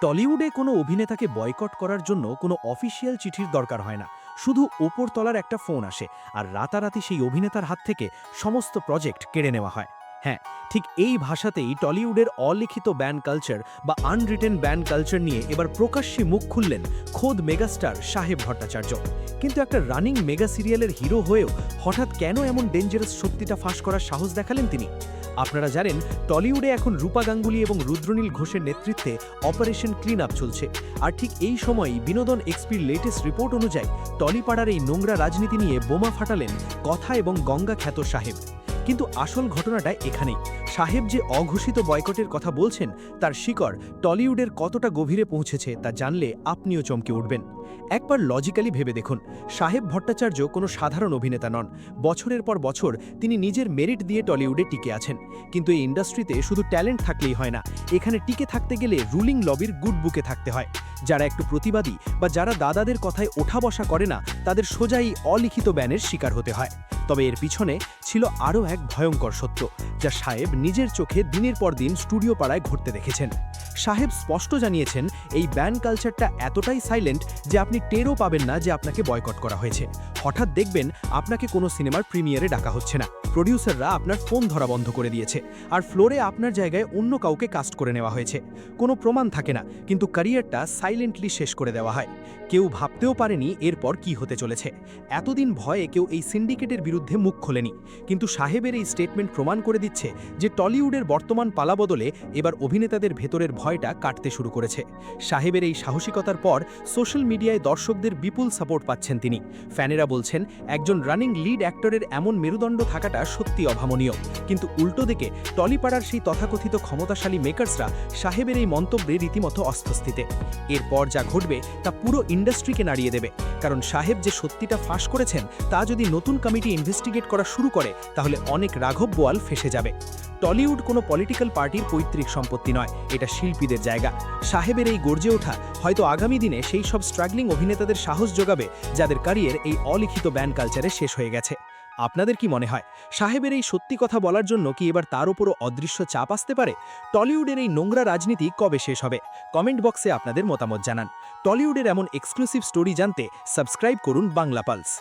টলিউডে কোনো অভিনেতাকে বয়কট করার জন্য কোনো অফিসিয়াল চিঠির দরকার হয় না। শুধু ওপরতলার একটা ফোন আসে আর রাতারাতি সেই অভিনেতার হাত থেকে সমস্ত প্রজেক্ট কেড়ে নেওয়া হয়। হ্যাঁ, ঠিক এই ভাষাতেই টলিউডের অলিখিত ব্যান কালচার বা আনরিটেন ব্যান কালচার নিয়ে এবার প্রকাশ্যে মুখ খুললেন খোদ মেগাস্টার সাহেব ভট্টাচার্য। কিন্তু একটা রানিং মেগা সিরিয়ালের হিরো হয়েও হঠাৎ কেন এমন ডেঞ্জারাস সত্যিটা ফাঁস করার সাহস দেখালেন তিনি? আপনারা জানেন, টলিউডে এখন রূপা গাঙ্গুলি এবং রুদ্রনীল ঘোষের নেতৃত্বে অপারেশন ক্লিন আপ চলছে। আর ঠিক এই সময়ই বিনোদন এক্সপির লেটেস্ট রিপোর্ট অনুযায়ী টলিপাড়ার এই নোংরা রাজনীতি নিয়ে বোমা ফাটালেন কথা এবং গঙ্গা খ্যাত সাহেব। কিন্তু আসল ঘটনাটা এখানেই। সাহেব যে অঘোষিত বয়কটের কথা বলছেন তার শিকড় টলিউডের কতটা গভীরে পৌঁছেছে তা জানলে আপনিও চমকে উঠবেন। একবার লজিক্যালি ভেবে দেখুন, সাহেব ভট্টাচার্য কোনো সাধারণ অভিনেতা নন। বছরের পর বছর তিনি নিজের মেরিট দিয়ে টলিউডে টিকে আছেন। কিন্তু এই ইন্ডাস্ট্রিতে শুধু ট্যালেন্ট থাকলেই হয় না, এখানে টিকে থাকতে গেলে রুলিং লবির গুড বুকে থাকতে হয়। যারা একটু প্রতিবাদী বা যারা দাদাদের কথায় ওঠা বসা করে না, তাদের সোজাই অলিখিত ব্যানের শিকার হতে হয়। তবে এর পিছনে ছিল আরও এক ভয়ঙ্কর সত্য, যা সাহেব নিজের চোখে দিনের পর দিন স্টুডিও পাড়ায় ঘটতে দেখেছেন। সাহেব স্পষ্ট জানিয়েছেন, এই ব্যান কালচারটা এতটাই সাইলেন্ট যে আপনি টেরও পাবেন না যে আপনাকে বয়কট করা হয়েছে। হঠাৎ দেখবেন আপনাকে কোনো সিনেমার প্রিমিয়ারে ডাকা হচ্ছে না, প্রডিউসাররা আপনার ফোন ধরা বন্ধ করে দিয়েছে, আর ফ্লোরে আপনার জায়গায় অন্য কাউকে কাস্ট করে নেওয়া হয়েছে। কোনো প্রমাণ থাকে না, কিন্তু ক্যারিয়ারটা সাইলেন্টলি শেষ করে দেওয়া হয়। কেউ ভাবতেও পারেনি এরপর কি হতে চলেছে। এতদিন ভয়ে কেউ এই সিন্ডিকেটের বিরুদ্ধে মুখ খোলেনি, কিন্তু সাহেবের এই স্টেটমেন্ট প্রমাণ করে দিচ্ছে যে টলিউডের বর্তমান পালাবদলে এবার অভিনেতাদের ভেতরের ভয়টা কাটতে শুরু করেছে। সাহেবের এই সাহসিকতার পর সোশ্যাল মিডিয়ায় দর্শকদের বিপুল সাপোর্ট পাচ্ছেন তিনি। ফ্যানেরা বলছেন, একজন রানিং লিড অ্যাক্টরের এমন মেরুদণ্ড থাকাটা সত্যি অভাবনীয়। কিন্তু উল্টো দিকে টলিপাড়ার সেই তথাকথিত ক্ষমতাশালী মেকার্সরা সাহেবের এই মন্তব্যে রীতিমতো অস্বস্তিতে। এরপর যা ঘটবে তা পুরো ইন্ডাস্ট্রিকে নাড়িয়ে দেবে, কারণ সাহেব যে সত্যিটা ফাঁস করেছেন তা যদি নতুন কমিটি ইনভেস্টিগেট করা শুরু করে তাহলে অনেক রাঘব বোয়াল ফেসে যাবে। টলিউড কোনো পলিটিক্যাল পার্টির পৈতৃক সম্পত্তি নয়, এটা শিল্পীদের জায়গা। সাহেবের এই গর্জে ওঠা হয়তো আগামী দিনে সেই সব স্ট্রাগলিং অভিনেতাদের সাহস যোগাবে যাদের ক্যারিয়ার এই অলিখিত ব্যান কালচারে শেষ হয়ে গেছে। আপনাদের কি মনে হয়, সাহেবের এই সত্যি কথা বলার জন্য কি এবার তার উপরও অদৃশ্য চাপ আসতে পারে? টলিউডের এই নোংরা রাজনীতি কবে শেষ হবে? কমেন্ট বক্সে আপনাদের মতামত জানান। টলিউডের এমন এক্সক্লুসিভ স্টোরি জানতে সাবস্ক্রাইব করুন বাংলা পালস।